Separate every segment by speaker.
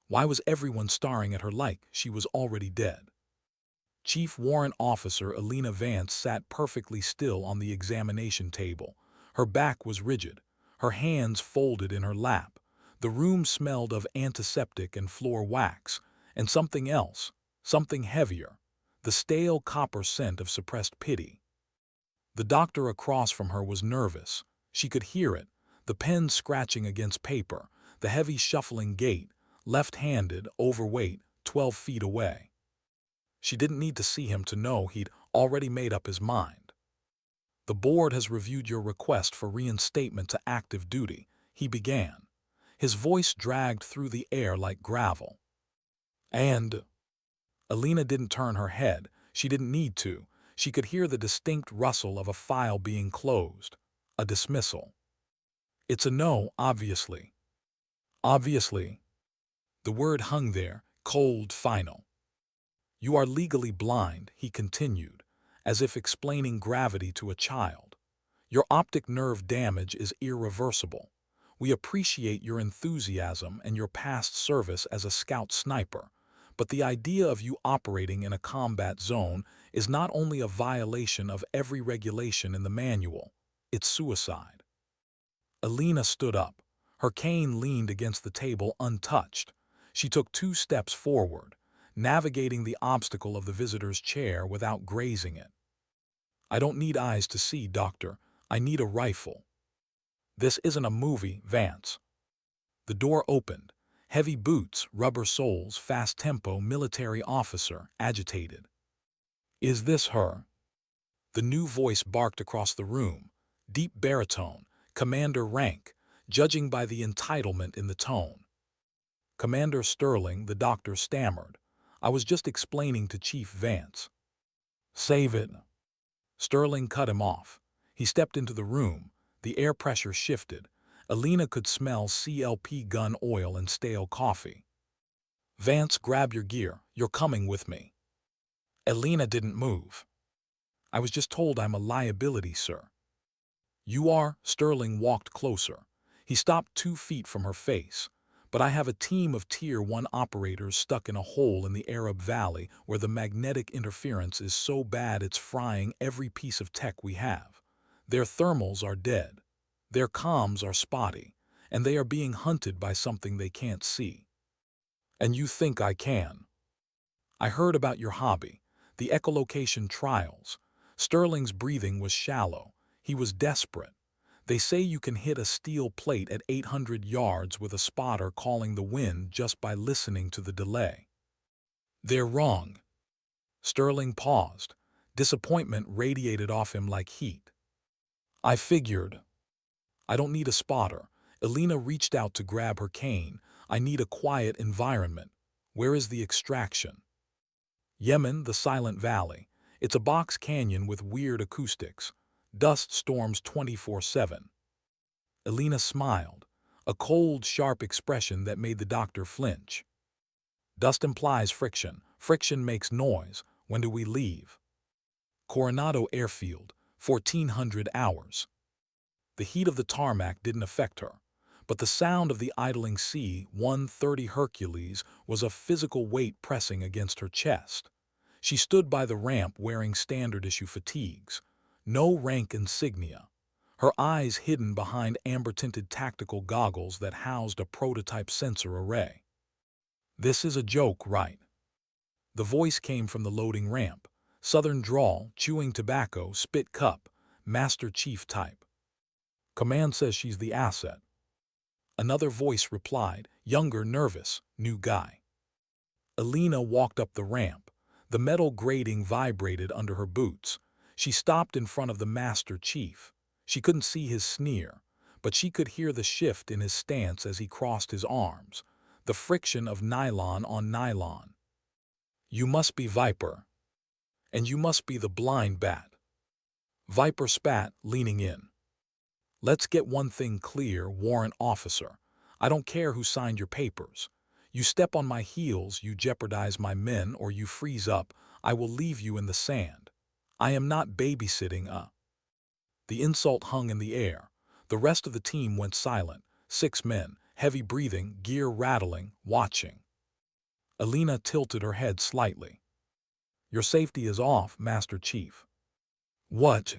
Speaker 1: Why was everyone staring at her like she was already dead? Chief Warrant Officer Elena Vance sat perfectly still on the examination table. Her back was rigid, her hands folded in her lap. The room smelled of antiseptic and floor wax, and something else, something heavier, the stale copper scent of suppressed pity. The doctor across from her was nervous. She could hear it, the pen scratching against paper, the heavy shuffling gait, left-handed, overweight, 12 feet away. She didn't need to see him to know he'd already made up his mind. "The board has reviewed your request for reinstatement to active duty," he began. His voice dragged through the air like gravel. "And—" Elena didn't turn her head. She didn't need to. She could hear the distinct rustle of a file being closed. A dismissal. "It's a no, obviously." "Obviously." The word hung there, cold, final. "You are legally blind," he continued, as if explaining gravity to a child. "Your optic nerve damage is irreversible. We appreciate your enthusiasm and your past service as a scout sniper, but the idea of you operating in a combat zone is not only a violation of every regulation in the manual, it's suicide." Elena stood up. Her cane leaned against the table untouched. She took 2 steps forward, navigating the obstacle of the visitor's chair without grazing it. "I don't need eyes to see, Doctor. I need a rifle." "This isn't a movie, Vance." The door opened. Heavy boots, rubber soles, fast tempo, military officer, agitated. "Is this her?" The new voice barked across the room. Deep baritone, commander rank, judging by the entitlement in the tone. "Commander Sterling," the doctor stammered. "I was just explaining to Chief Vance." "Save it." Sterling cut him off. He stepped into the room. The air pressure shifted. Elena could smell CLP gun oil and stale coffee. "Vance, grab your gear. You're coming with me." Elena didn't move. "I was just told I'm a liability, sir." "You are." Sterling walked closer. He stopped 2 feet from her face. "But I have a team of Tier 1 operators stuck in a hole in the Arab Valley where the magnetic interference is so bad it's frying every piece of tech we have. Their thermals are dead. Their comms are spotty, and they are being hunted by something they can't see. And you think I can?" "I heard about your hobby, the echolocation trials." Sterling's breathing was shallow. He was desperate. "They say you can hit a steel plate at 800 yards with a spotter calling the wind just by listening to the delay." "They're wrong." Sterling paused. Disappointment radiated off him like heat. "I figured." "I don't need a spotter." Elena reached out to grab her cane. "I need a quiet environment. Where is the extraction?" "Yemen, the Silent Valley. It's a box canyon with weird acoustics. Dust storms 24/7. Elena smiled, a cold, sharp expression that made the doctor flinch. "Dust implies friction. Friction makes noise. When do we leave?" "Coronado Airfield, 1400 hours." The heat of the tarmac didn't affect her, but the sound of the idling C-130 Hercules was a physical weight pressing against her chest. She stood by the ramp wearing standard-issue fatigues. No rank insignia. Her eyes hidden behind amber-tinted tactical goggles that housed a prototype sensor array. "This is a joke, right?" The voice came from the loading ramp. Southern drawl, chewing tobacco, spit cup, Master Chief type. "Command says she's the asset." Another voice replied, younger, nervous, new guy. Elena walked up the ramp. The metal grating vibrated under her boots. She stopped in front of the Master Chief. She couldn't see his sneer, but she could hear the shift in his stance as he crossed his arms, the friction of nylon on nylon. "You must be Viper. And you must be the blind bat." Viper spat, leaning in. "Let's get one thing clear, warrant officer. I don't care who signed your papers. You step on my heels, you jeopardize my men, or you freeze up, I will leave you in the sand. I am not babysitting a—" The insult hung in the air. The rest of the team went silent. 6 men, heavy breathing, gear rattling, watching. Alina tilted her head slightly. Your safety is off, Master Chief. What?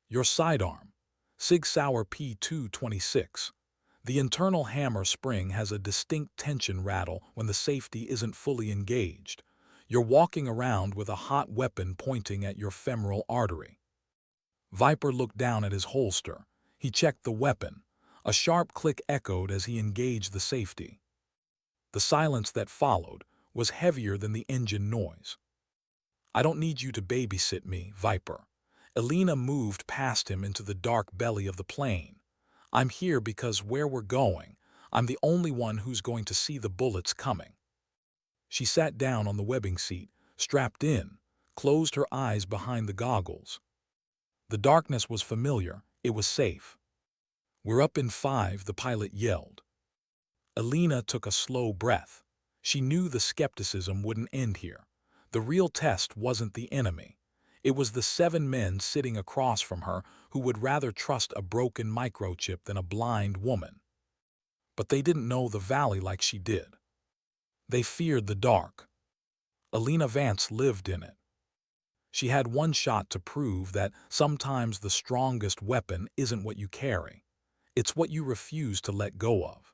Speaker 1: Your sidearm. Sig Sauer P226. The internal hammer spring has a distinct tension rattle when the safety isn't fully engaged. You're walking around with a hot weapon pointing at your femoral artery. Viper looked down at his holster. He checked the weapon. A sharp click echoed as he engaged the safety. The silence that followed was heavier than the engine noise. I don't need you to babysit me, Viper. Alina moved past him into the dark belly of the plane. I'm here because where we're going, I'm the only one who's going to see the bullets coming. She sat down on the webbing seat, strapped in, closed her eyes behind the goggles. The darkness was familiar. It was safe. We're up in 5, the pilot yelled. Alina took a slow breath. She knew the skepticism wouldn't end here. The real test wasn't the enemy. It was the 7 men sitting across from her who would rather trust a broken microchip than a blind woman. But they didn't know the valley like she did. They feared the dark. Alina Vance lived in it. She had one shot to prove that sometimes the strongest weapon isn't what you carry. It's what you refuse to let go of.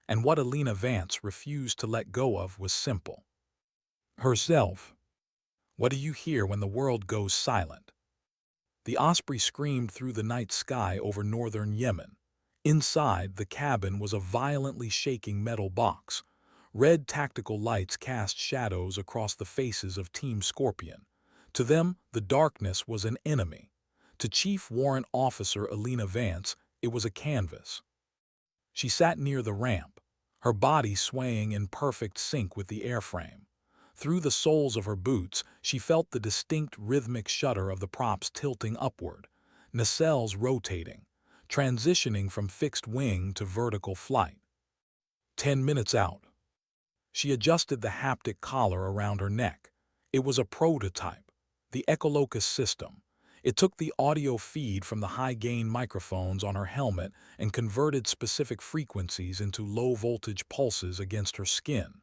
Speaker 1: And what Alina Vance refused to let go of was simple. Herself. What do you hear when the world goes silent? The Osprey screamed through the night sky over northern Yemen. Inside, the cabin was a violently shaking metal box. Red tactical lights cast shadows across the faces of Team Scorpion. To them, the darkness was an enemy. To Chief Warrant Officer Alina Vance, it was a canvas. She sat near the ramp, her body swaying in perfect sync with the airframe. Through the soles of her boots, she felt the distinct rhythmic shudder of the props tilting upward, nacelles rotating, transitioning from fixed wing to vertical flight. 10 minutes out. She adjusted the haptic collar around her neck. It was a prototype, the Echolocus system. It took the audio feed from the high-gain microphones on her helmet and converted specific frequencies into low-voltage pulses against her skin.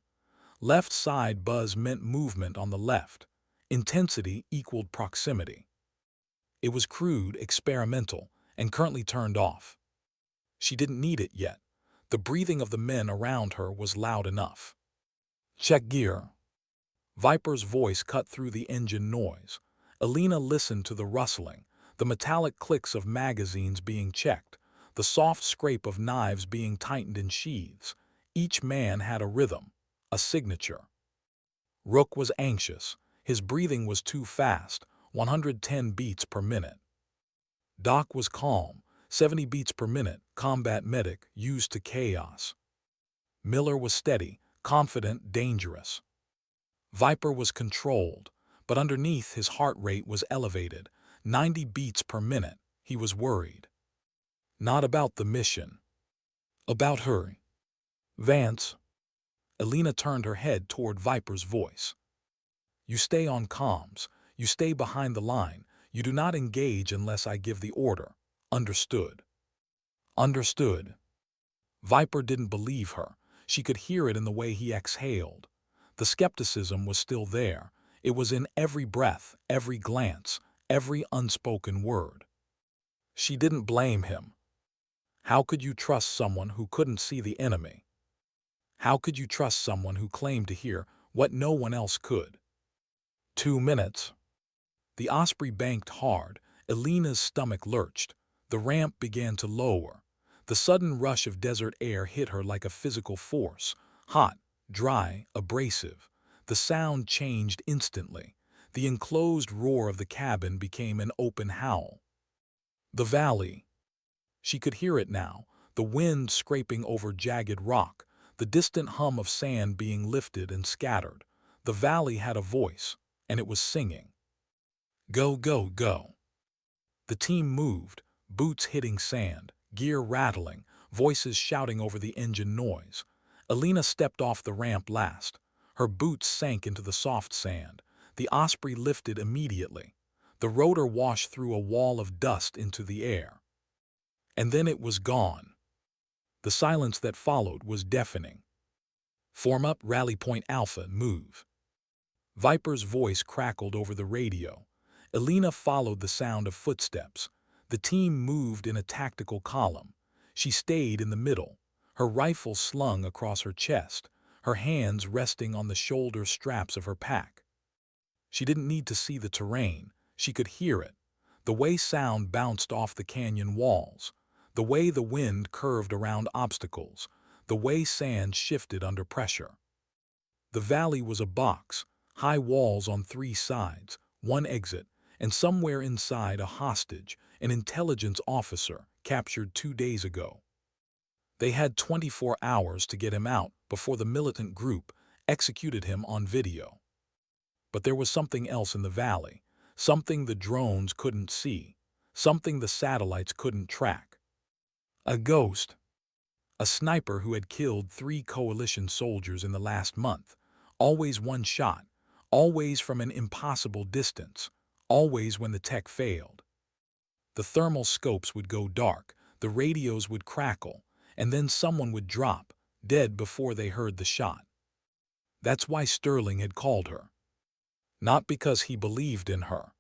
Speaker 1: Left side buzz meant movement on the left. Intensity equaled proximity. It was crude, experimental, and currently turned off. She didn't need it yet. The breathing of the men around her was loud enough. Check gear. Viper's voice cut through the engine noise. Alina listened to the rustling, the metallic clicks of magazines being checked, the soft scrape of knives being tightened in sheaths. Each man had a rhythm, a signature. Rook was anxious. His breathing was too fast, 110 beats per minute. Doc was calm, 70 beats per minute, combat medic, used to chaos. Miller was steady, confident, dangerous. Viper was controlled, but underneath his heart rate was elevated, 90 beats per minute. He was worried. Not about the mission. About her. Vance. Alina turned her head toward Viper's voice. You stay on comms. You stay behind the line. You do not engage unless I give the order. Understood. Understood. Viper didn't believe her. She could hear it in the way he exhaled. The skepticism was still there. It was in every breath, every glance, every unspoken word. She didn't blame him. How could you trust someone who couldn't see the enemy? How could you trust someone who claimed to hear what no one else could? 2 minutes. The Osprey banked hard. Alina's stomach lurched. The ramp began to lower. The sudden rush of desert air hit her like a physical force. Hot, dry, abrasive. The sound changed instantly. The enclosed roar of the cabin became an open howl. The valley. She could hear it now, the wind scraping over jagged rock, the distant hum of sand being lifted and scattered. The valley had a voice, and it was singing. Go, go, go. The team moved, boots hitting sand, gear rattling, voices shouting over the engine noise. Alina stepped off the ramp last. Her boots sank into the soft sand. The Osprey lifted immediately. The rotor washed through a wall of dust into the air. And then it was gone. The silence that followed was deafening. Form up, Rally Point Alpha, move. Viper's voice crackled over the radio. Elena followed the sound of footsteps. The team moved in a tactical column. She stayed in the middle, her rifle slung across her chest, her hands resting on the shoulder straps of her pack. She didn't need to see the terrain. She could hear it. The way sound bounced off the canyon walls, the way the wind curved around obstacles, the way sand shifted under pressure. The valley was a box, high walls on 3 sides, one exit, and somewhere inside a hostage, an intelligence officer captured 2 days ago. They had 24 hours to get him out before the militant group executed him on video. But there was something else in the valley, something the drones couldn't see, something the satellites couldn't track. A ghost. A sniper who had killed 3 coalition soldiers in the last month. Always one shot, always from an impossible distance, always when the tech failed. The thermal scopes would go dark, the radios would crackle, and then someone would drop, dead before they heard the shot. That's why Sterling had called her. Not because he believed in her.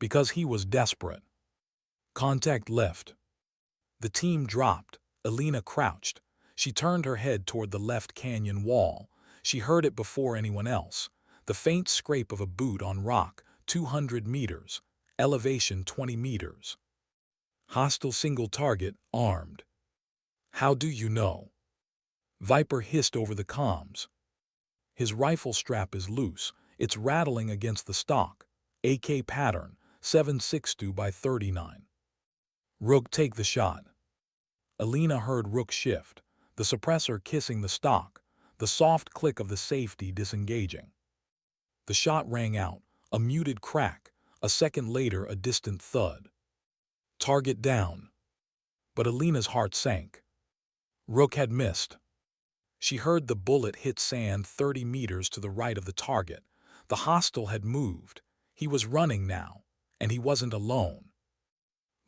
Speaker 1: Because he was desperate. Contact left. The team dropped. Elena crouched. She turned her head toward the left canyon wall. She heard it before anyone else. The faint scrape of a boot on rock, 200 meters. Elevation 20 meters. Hostile single target, armed. How do you know? Viper hissed over the comms. His rifle strap is loose. It's rattling against the stock. AK pattern, 7.62 by 39. Rook, take the shot. Elena heard Rook shift, the suppressor kissing the stock, the soft click of the safety disengaging. The shot rang out, a muted crack, a second later a distant thud. Target down. But Elena's heart sank. Rook had missed. She heard the bullet hit sand 30 meters to the right of the target. The hostile had moved. He was running now, and he wasn't alone.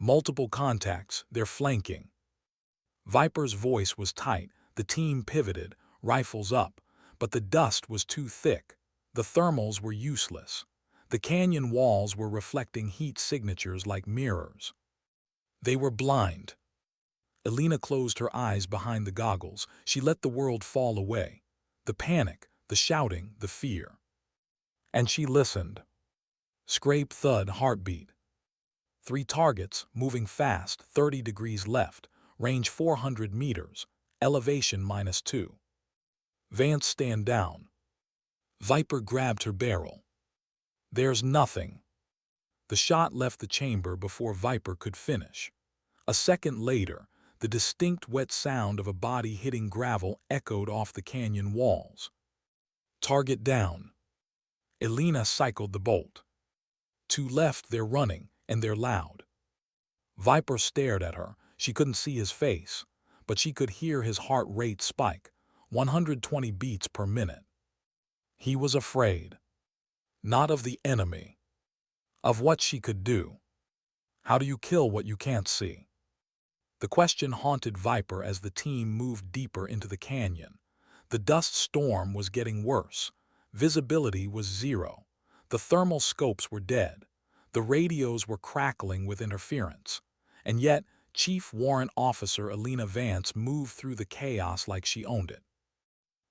Speaker 1: Multiple contacts, they're flanking. Viper's voice was tight. The team pivoted, rifles up, but the dust was too thick. The thermals were useless. The canyon walls were reflecting heat signatures like mirrors. They were blind. Elena closed her eyes behind the goggles. She let the world fall away. The panic, the shouting, the fear. And she listened. Scrape, thud, heartbeat. 3 targets, moving fast, 30 degrees left, range 400 meters, elevation -2. Vance, stand down. Viper grabbed her barrel. There's nothing. The shot left the chamber before Viper could finish. A second later, the distinct wet sound of a body hitting gravel echoed off the canyon walls. Target down. Elena cycled the bolt. 2 left, they're running, and they're loud. Viper stared at her. She couldn't see his face, but she could hear his heart rate spike, 120 beats per minute. He was afraid. Not of the enemy. Of what she could do. How do you kill what you can't see? The question haunted Viper as the team moved deeper into the canyon. The dust storm was getting worse. Visibility was 0. The thermal scopes were dead. The radios were crackling with interference. And yet, Chief Warrant Officer Elena Vance moved through the chaos like she owned it.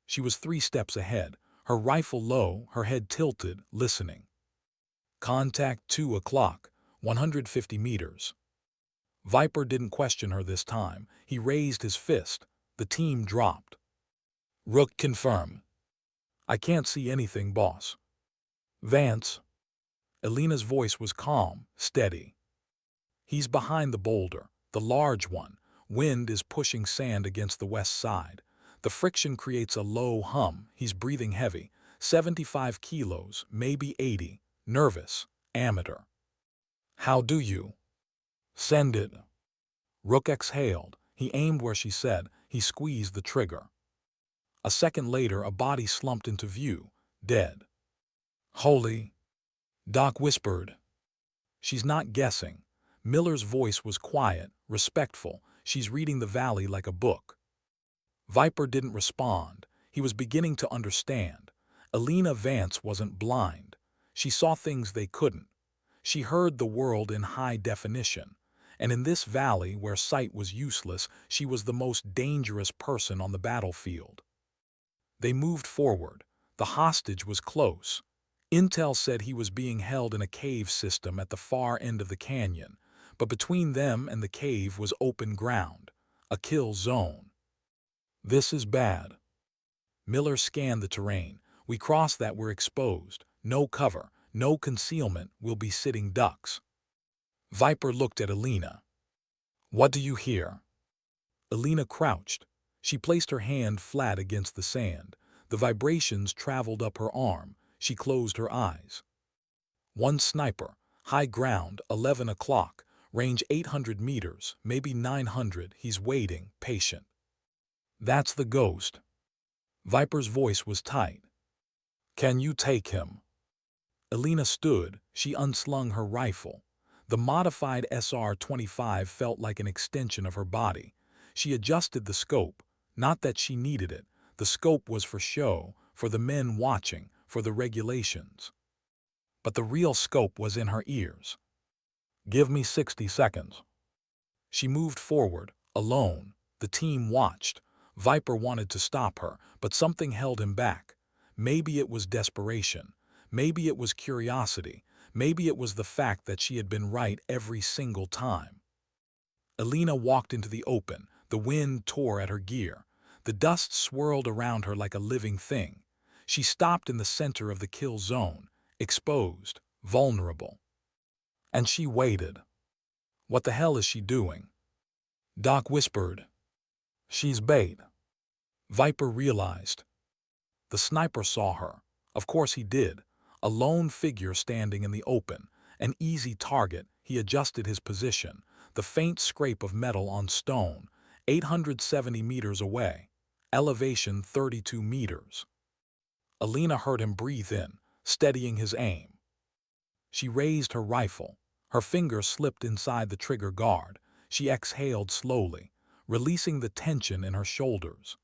Speaker 1: She was 3 steps ahead, her rifle low, her head tilted, listening. Contact 2 o'clock, 150 meters. Viper didn't question her this time. He raised his fist. The team dropped. Rook, confirm. I can't see anything, boss. Vance. Elena's voice was calm, steady. He's behind the boulder, the large one. Wind is pushing sand against the west side. The friction creates a low hum. He's breathing heavy. 75 kilos, maybe 80. Nervous. Amateur. How do you? Send it. Rook exhaled. He aimed where she said. He squeezed the trigger. A second later, a body slumped into view, dead. Holy. Doc whispered. She's not guessing. Miller's voice was quiet, respectful. She's reading the valley like a book. Viper didn't respond. He was beginning to understand. Alina Vance wasn't blind. She saw things they couldn't. She heard the world in high definition. And in this valley where sight was useless, she was the most dangerous person on the battlefield. They moved forward. The hostage was close. Intel said he was being held in a cave system at the far end of the canyon, but between them and the cave was open ground, a kill zone. This is bad. Miller scanned the terrain. We cross that, we're exposed. No cover, no concealment, we'll be sitting ducks. Viper looked at Alina. What do you hear? Alina crouched. She placed her hand flat against the sand. The vibrations traveled up her arm. She closed her eyes. One sniper, high ground, 11 o'clock, range 800 meters, maybe 900, he's waiting, patient. That's the ghost. Viper's voice was tight. Can you take him? Alina stood. She unslung her rifle. The modified SR-25 felt like an extension of her body. She adjusted the scope. Not that she needed it. The scope was for show, for the men watching, for the regulations. But the real scope was in her ears. Give me 60 seconds. She moved forward, alone. The team watched. Viper wanted to stop her, but something held him back. Maybe it was desperation. Maybe it was curiosity. Maybe it was the fact that she had been right every single time. Alina walked into the open. The wind tore at her gear. The dust swirled around her like a living thing. She stopped in the center of the kill zone, exposed, vulnerable. And she waited. What the hell is she doing? Doc whispered. She's bait. Viper realized. The sniper saw her. Of course he did. A lone figure standing in the open. An easy target. He adjusted his position. The faint scrape of metal on stone. 870 meters away. Elevation 32 meters. Alina heard him breathe in, steadying his aim. She raised her rifle. Her finger slipped inside the trigger guard. She exhaled slowly, releasing the tension in her shoulders.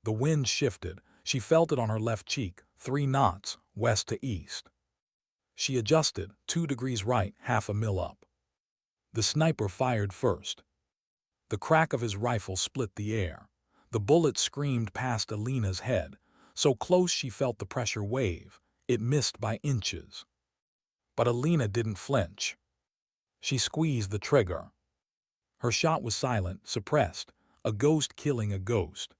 Speaker 1: The wind shifted. She felt it on her left cheek, 3 knots, west to east. She adjusted, 2 degrees right, half a mil up. The sniper fired first. The crack of his rifle split the air. The bullet screamed past Alina's head. So close she felt the pressure wave. It missed by inches. But Alina didn't flinch. She squeezed the trigger. Her shot was silent, suppressed, a ghost killing a ghost.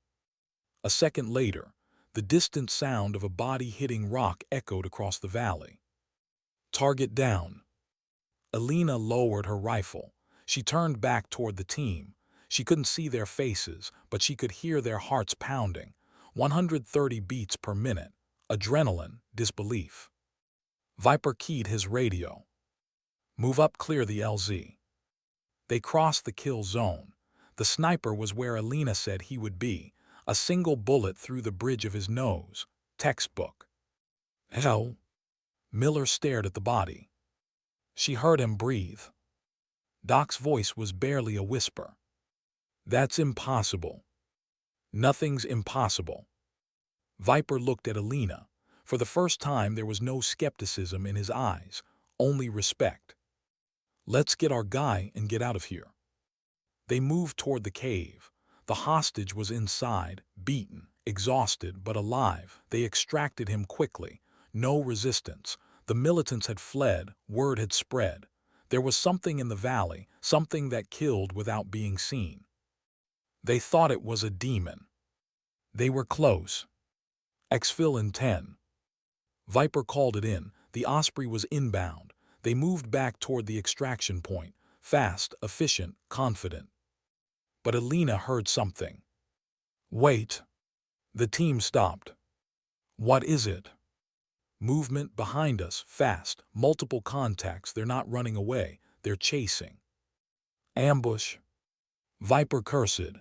Speaker 1: A second later, the distant sound of a body hitting rock echoed across the valley. Target down. Alina lowered her rifle. She turned back toward the team. She couldn't see their faces, but she could hear their hearts pounding. 130 beats per minute. Adrenaline, disbelief. Viper keyed his radio. Move up, clear the LZ. They crossed the kill zone. The sniper was where Alina said he would be. A single bullet through the bridge of his nose. Textbook. Hell. Miller stared at the body. She heard him breathe. Doc's voice was barely a whisper. That's impossible. Nothing's impossible. Viper looked at Alina. For the first time there was no skepticism in his eyes, only respect. Let's get our guy and get out of here. They moved toward the cave. The hostage was inside, beaten, exhausted, but alive. They extracted him quickly. No resistance. The militants had fled, word had spread. There was something in the valley, something that killed without being seen. They thought it was a demon. They were close. Exfil in 10. Viper called it in. The Osprey was inbound. They moved back toward the extraction point. Fast, efficient, confident. But Alina heard something. Wait. The team stopped. What is it? Movement behind us, fast, multiple contacts. They're not running away. They're chasing. Ambush. Viper cursed.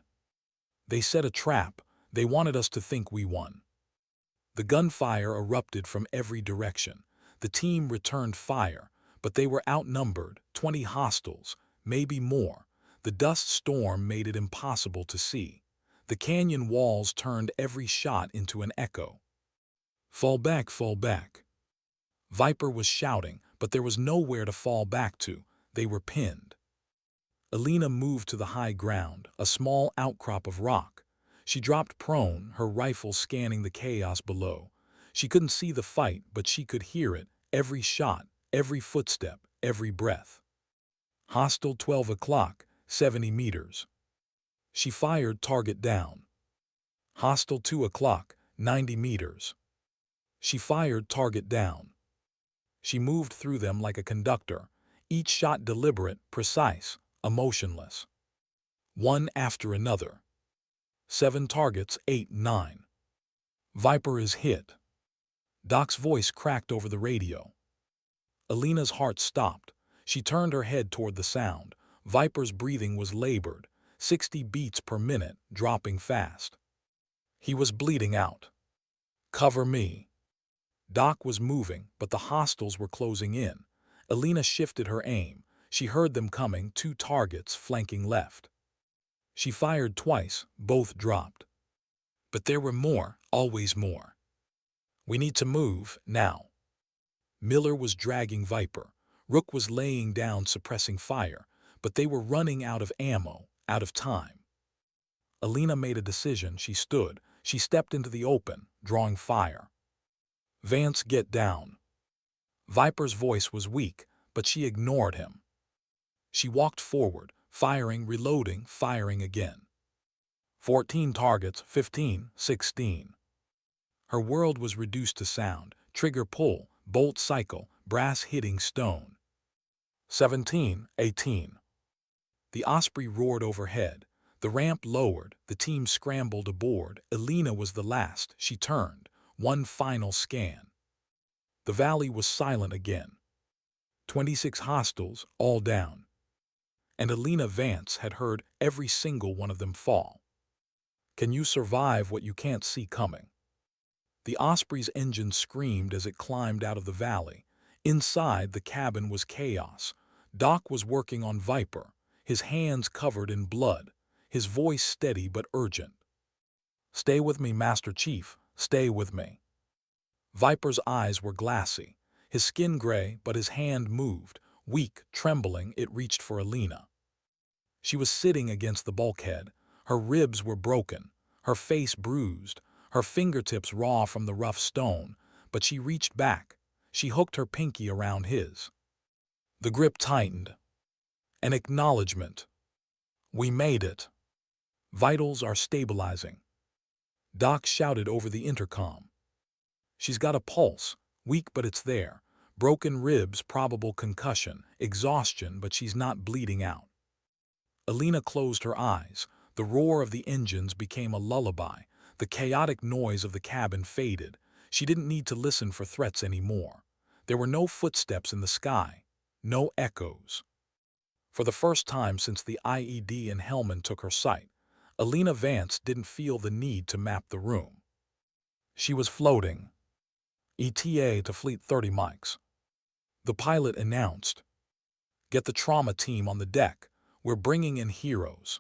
Speaker 1: They set a trap. They wanted us to think we won. The gunfire erupted from every direction. The team returned fire, but they were outnumbered, 20 hostiles, maybe more. The dust storm made it impossible to see. The canyon walls turned every shot into an echo. Fall back, fall back. Viper was shouting, but there was nowhere to fall back to. They were pinned. Alina moved to the high ground, a small outcrop of rock. She dropped prone, her rifle scanning the chaos below. She couldn't see the fight, but she could hear it, every shot, every footstep, every breath. Hostile 12 o'clock, 70 meters. She fired, target down. Hostile 2 o'clock, 90 meters. She fired, target down. She moved through them like a conductor, each shot deliberate, precise, emotionless. One after another. 7 targets, 8, 9. Viper is hit. Doc's voice cracked over the radio. Alina's heart stopped. She turned her head toward the sound. Viper's breathing was labored, 60 beats per minute, dropping fast. He was bleeding out. Cover me. Doc was moving, but the hostiles were closing in. Alina shifted her aim. She heard them coming, 2 targets flanking left. She fired twice, both dropped. But there were more, always more. We need to move, now. Miller was dragging Viper. Rook was laying down, suppressing fire, but they were running out of ammo, out of time. Alina made a decision. She stood. She stepped into the open, drawing fire. Vance, get down. Viper's voice was weak, but she ignored him. She walked forward, firing, reloading, firing again. 14 targets, 15, 16. Her world was reduced to sound, trigger pull, bolt cycle, brass hitting stone. 17, 18. The Osprey roared overhead. The ramp lowered, the team scrambled aboard. Alina was the last. She turned, one final scan. The valley was silent again. 26 hostiles, all down. And Alina Vance had heard every single one of them fall. Can you survive what you can't see coming? The Osprey's engine screamed as it climbed out of the valley. Inside, the cabin was chaos. Doc was working on Viper, his hands covered in blood, his voice steady but urgent. Stay with me, Master Chief, stay with me. Viper's eyes were glassy, his skin gray, but his hand moved. Weak, trembling, it reached for Alina. She was sitting against the bulkhead. Her ribs were broken, her face bruised, her fingertips raw from the rough stone, but she reached back. She hooked her pinky around his. The grip tightened. An acknowledgement. We made it. Vitals are stabilizing. Doc shouted over the intercom. She's got a pulse, weak but it's there. Broken ribs, probable concussion, exhaustion, but she's not bleeding out. Alina closed her eyes. The roar of the engines became a lullaby. The chaotic noise of the cabin faded. She didn't need to listen for threats anymore. There were no footsteps in the sky, no echoes. For the first time since the IED in Helmand took her sight, Alina Vance didn't feel the need to map the room. She was floating. ETA to Fleet 30 mics. The pilot announced, "Get the trauma team on the deck. We're bringing in heroes."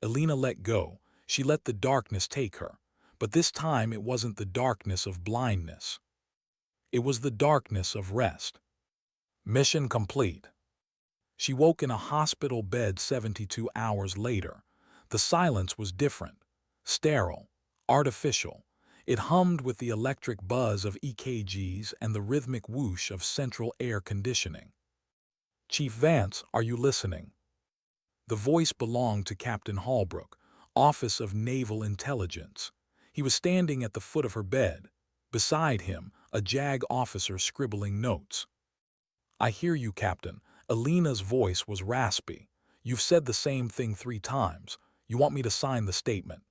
Speaker 1: Alina let go. She let the darkness take her. But this time it wasn't the darkness of blindness. It was the darkness of rest. Mission complete. She woke in a hospital bed 72 hours later. The silence was different, sterile, artificial. It hummed with the electric buzz of EKGs and the rhythmic whoosh of central air conditioning. "Chief Vance, are you listening?" The voice belonged to Captain Holbrook, Office of Naval Intelligence. He was standing at the foot of her bed. Beside him, a JAG officer scribbling notes. "I hear you, Captain." Alina's voice was raspy. "You've said the same thing 3 times. You want me to sign the statement?"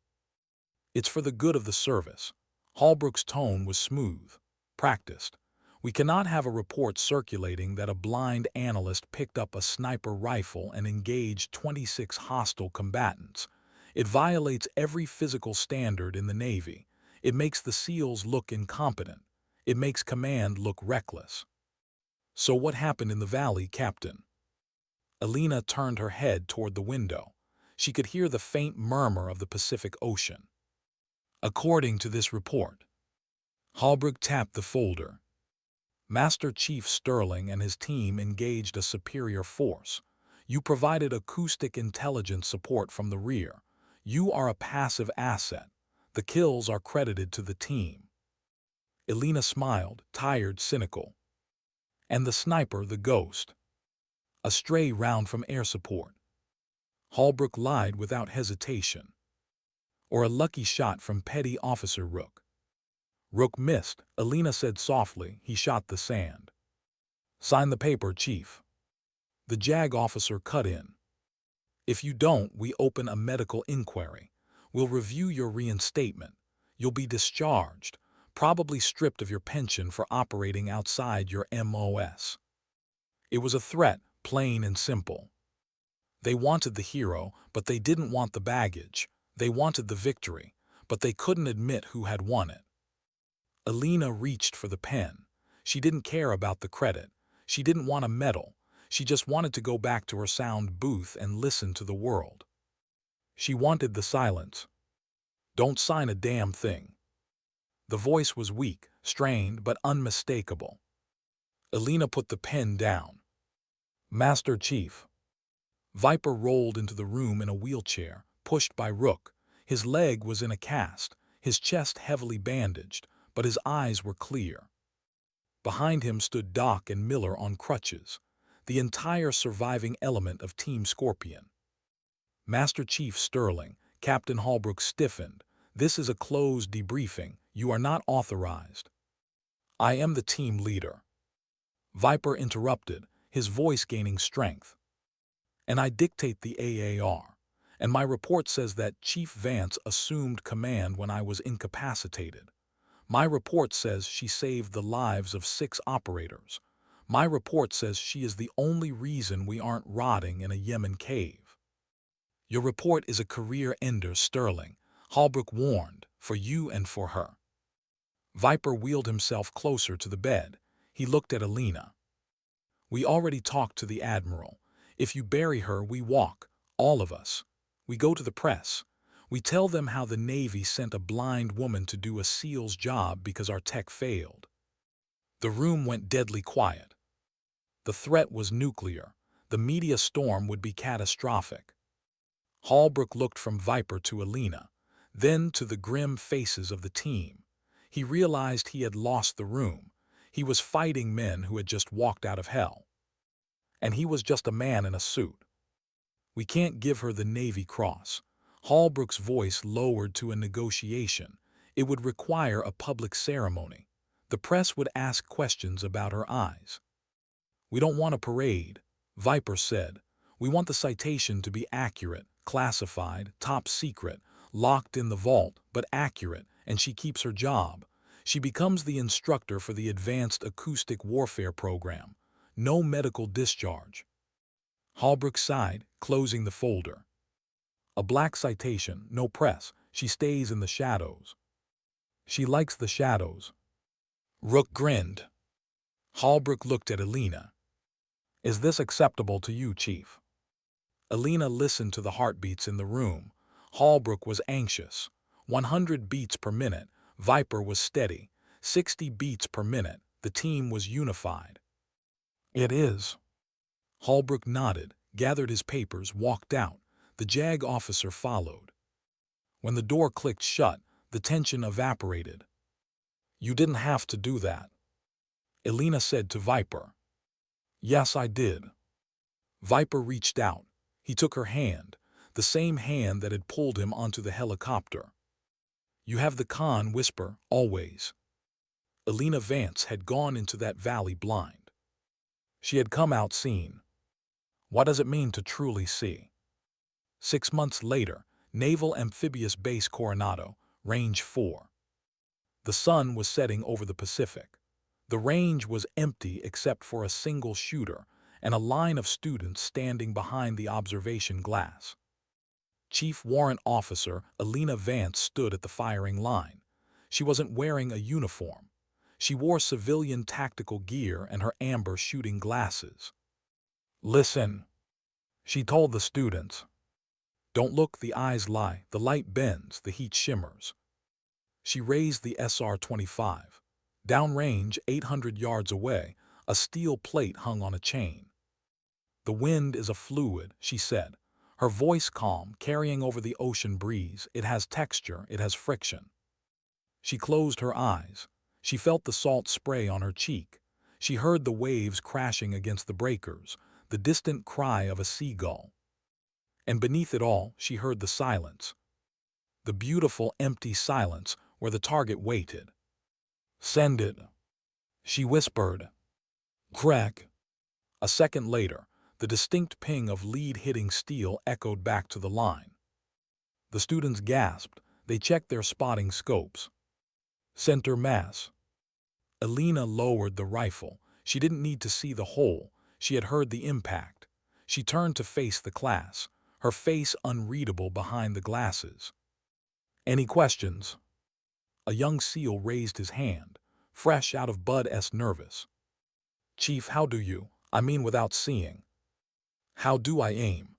Speaker 1: "It's for the good of the service." Holbrook's tone was smooth, practiced. "We cannot have a report circulating that a blind analyst picked up a sniper rifle and engaged 26 hostile combatants. It violates every physical standard in the Navy. It makes the SEALs look incompetent. It makes command look reckless." "So what happened in the valley, Captain?" Alina turned her head toward the window. She could hear the faint murmur of the Pacific Ocean. According to this report, Holbrook tapped the folder. Master Chief Sterling and his team engaged a superior force. You provided acoustic intelligence support from the rear. You are a passive asset. The kills are credited to the team. Elena smiled, tired, cynical. And the sniper, the ghost. A stray round from air support. Holbrook lied without hesitation. Or a lucky shot from Petty Officer Rook. Rook missed, Elena said softly. He shot the sand. Sign the paper, Chief. The JAG officer cut in. If you don't, we open a medical inquiry. We'll review your reinstatement. You'll be discharged, probably stripped of your pension for operating outside your MOS. It was a threat, plain and simple. They wanted the hero, but they didn't want the baggage. They wanted the victory, but they couldn't admit who had won it. Elena reached for the pen. She didn't care about the credit. She didn't want a medal. She just wanted to go back to her sound booth and listen to the world. She wanted the silence. Don't sign a damn thing. The voice was weak, strained, but unmistakable. Elena put the pen down. Master Chief. Viper rolled into the room in a wheelchair, pushed by Rook. His leg was in a cast, his chest heavily bandaged, but his eyes were clear. Behind him stood Doc and Miller on crutches, the entire surviving element of Team Scorpion. Master Chief Sterling, Captain Holbrook stiffened. This is a closed debriefing. You are not authorized. I am the team leader. Viper interrupted, his voice gaining strength. And I dictate the AAR. And my report says that Chief Vance assumed command when I was incapacitated. My report says she saved the lives of 6 operators. My report says she is the only reason we aren't rotting in a Yemen cave. Your report is a career ender, Sterling, Holbrook warned, for you and for her. Viper wheeled himself closer to the bed. He looked at Elena. We already talked to the Admiral. If you bury her, we walk, all of us. We go to the press. We tell them how the Navy sent a blind woman to do a SEAL's job because our tech failed. The room went deadly quiet. The threat was nuclear. The media storm would be catastrophic. Holbrook looked from Viper to Elena, then to the grim faces of the team. He realized he had lost the room. He was fighting men who had just walked out of hell. And he was just a man in a suit. We can't give her the Navy Cross. Holbrook's voice lowered to a negotiation. It would require a public ceremony. The press would ask questions about her eyes. We don't want a parade, Viper said. We want the citation to be accurate, classified, top secret, locked in the vault, but accurate, and she keeps her job. She becomes the instructor for the Advanced Acoustic Warfare Program. No medical discharge. Holbrook sighed, closing the folder. A black citation, no press. She stays in the shadows. She likes the shadows. Rook grinned. Holbrook looked at Elena. Is this acceptable to you, Chief? Elena listened to the heartbeats in the room. Holbrook was anxious. 100 beats per minute. Viper was steady. 60 beats per minute. The team was unified. It is. Holbrook nodded, gathered his papers, walked out. The JAG officer followed. When the door clicked shut, the tension evaporated. You didn't have to do that, Elena said to Viper. Yes, I did. Viper reached out. He took her hand, the same hand that had pulled him onto the helicopter. You have the con whisper, always. Elena Vance had gone into that valley blind. She had come out seen. What does it mean to truly see? 6 months later, Naval Amphibious Base Coronado, Range 4. The sun was setting over the Pacific. The range was empty except for a single shooter and a line of students standing behind the observation glass. Chief Warrant Officer Elena Vance stood at the firing line. She wasn't wearing a uniform. She wore civilian tactical gear and her amber shooting glasses. Listen, she told the students. Don't look, the eyes lie, the light bends, the heat shimmers. She raised the SR-25. Downrange, 800 yards away, a steel plate hung on a chain. The wind is a fluid, she said, her voice calm, carrying over the ocean breeze. It has texture, it has friction. She closed her eyes. She felt the salt spray on her cheek. She heard the waves crashing against the breakers, the distant cry of a seagull. And beneath it all, she heard the silence. The beautiful, empty silence where the target waited. "Send it," she whispered. Crack. A second later, the distinct ping of lead hitting steel echoed back to the line. The students gasped. They checked their spotting scopes. Center mass. Alina lowered the rifle. She didn't need to see the hole. She had heard the impact. She turned to face the class, her face unreadable behind the glasses. "Any questions?" A young SEAL raised his hand, fresh out of Bud S. nervous. "Chief, how do you, I mean without seeing. How do I aim?"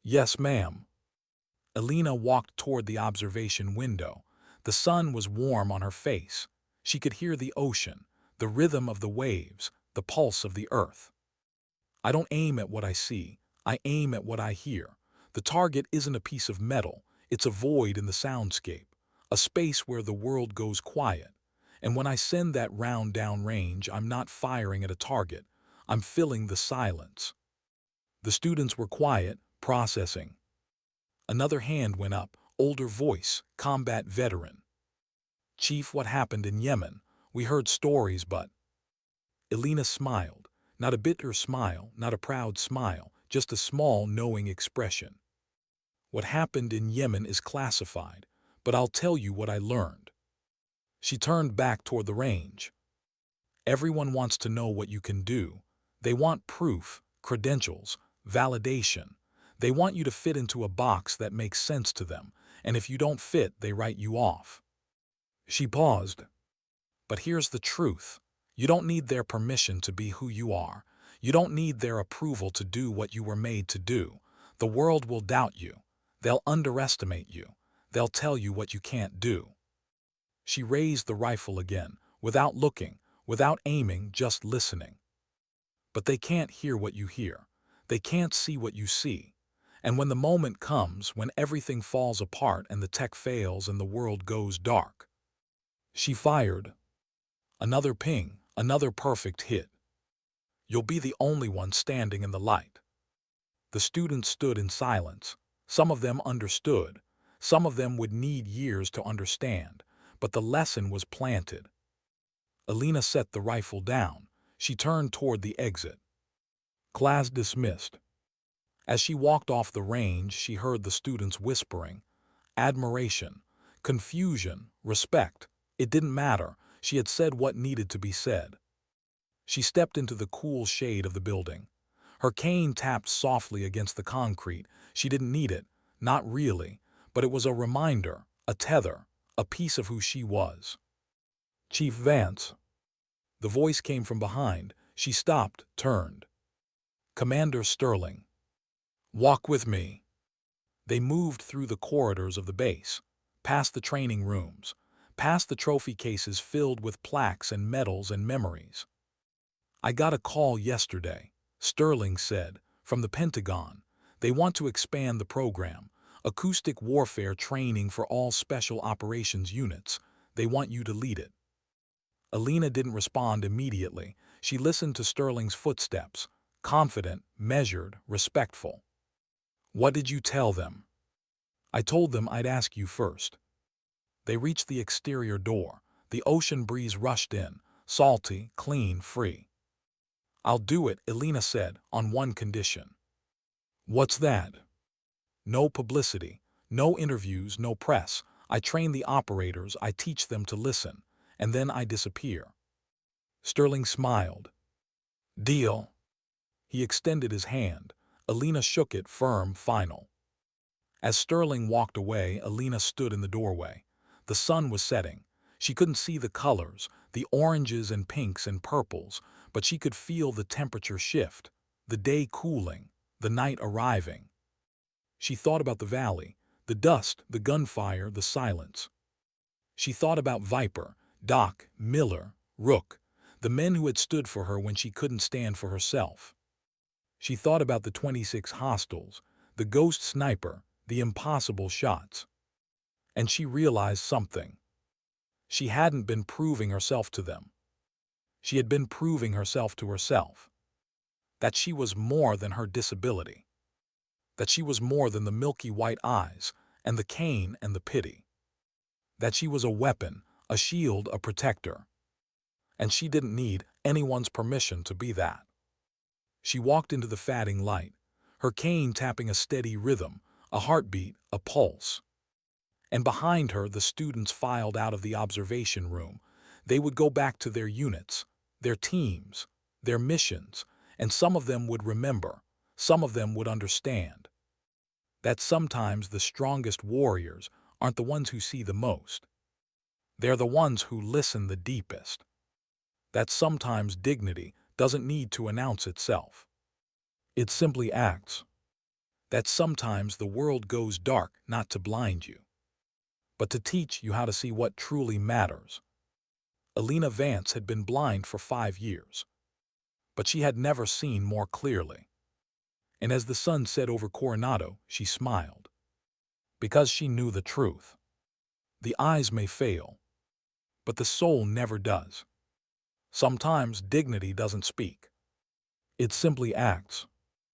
Speaker 1: "Yes, ma'am." Alina walked toward the observation window. The sun was warm on her face. She could hear the ocean, the rhythm of the waves, the pulse of the earth. "I don't aim at what I see. I aim at what I hear. The target isn't a piece of metal. It's a void in the soundscape, a space where the world goes quiet. And when I send that round downrange, I'm not firing at a target. I'm filling the silence." The students were quiet, processing. Another hand went up, older voice, combat veteran. "Chief, what happened in Yemen? We heard stories, but—" Alina smiled, not a bitter smile, not a proud smile, just a small, knowing expression. "What happened in Yemen is classified, but I'll tell you what I learned." She turned back toward the range. "Everyone wants to know what you can do. They want proof, credentials, validation. They want you to fit into a box that makes sense to them, and if you don't fit, they write you off." She paused. "But here's the truth. You don't need their permission to be who you are. You don't need their approval to do what you were made to do. The world will doubt you. They'll underestimate you. They'll tell you what you can't do." She raised the rifle again, without looking, without aiming, just listening. "But they can't hear what you hear. They can't see what you see. And when the moment comes, when everything falls apart and the tech fails and the world goes dark." She fired. Another ping, another perfect hit. "You'll be the only one standing in the light." The students stood in silence. Some of them understood. Some of them would need years to understand. But the lesson was planted. Alina set the rifle down. She turned toward the exit. Class dismissed. As she walked off the range, she heard the students whispering. Admiration, confusion, respect. It didn't matter. She had said what needed to be said. She stepped into the cool shade of the building. Her cane tapped softly against the concrete. She didn't need it, not really, but it was a reminder, a tether, a piece of who she was. "Chief Vance." The voice came from behind. She stopped, turned. "Commander Sterling." "Walk with me." They moved through the corridors of the base, past the training rooms, past the trophy cases filled with plaques and medals and memories. "I got a call yesterday," Sterling said, "from the Pentagon. They want to expand the program. Acoustic warfare training for all special operations units. They want you to lead it." Alina didn't respond immediately. She listened to Sterling's footsteps, confident, measured, respectful. "What did you tell them?" "I told them I'd ask you first." They reached the exterior door. The ocean breeze rushed in, salty, clean, free. "I'll do it," Alina said, "on one condition." "What's that?" "No publicity, no interviews, no press. I train the operators, I teach them to listen, and then I disappear." Sterling smiled. "Deal." He extended his hand. Alina shook it, firm, final. As Sterling walked away, Alina stood in the doorway. The sun was setting. She couldn't see the colors, the oranges and pinks and purples, but she could feel the temperature shift, the day cooling, the night arriving. She thought about the valley, the dust, the gunfire, the silence. She thought about Viper, Doc, Miller, Rook, the men who had stood for her when she couldn't stand for herself. She thought about the 26 hostiles, the ghost sniper, the impossible shots. And she realized something. She hadn't been proving herself to them. She had been proving herself to herself. That she was more than her disability. That she was more than the milky white eyes, and the cane and the pity. That she was a weapon, a shield, a protector. And she didn't need anyone's permission to be that. She walked into the fading light, her cane tapping a steady rhythm, a heartbeat, a pulse. And behind her, the students filed out of the observation room. They would go back to their units, their teams, their missions, and some of them would remember, some of them would understand. That sometimes the strongest warriors aren't the ones who see the most. They're the ones who listen the deepest. That sometimes dignity doesn't need to announce itself. It simply acts. That sometimes the world goes dark not to blind you, but to teach you how to see what truly matters. Alina Vance had been blind for 5 years, but she had never seen more clearly. And as the sun set over Coronado, she smiled. Because she knew the truth. The eyes may fail, but the soul never does. Sometimes dignity doesn't speak. It simply acts.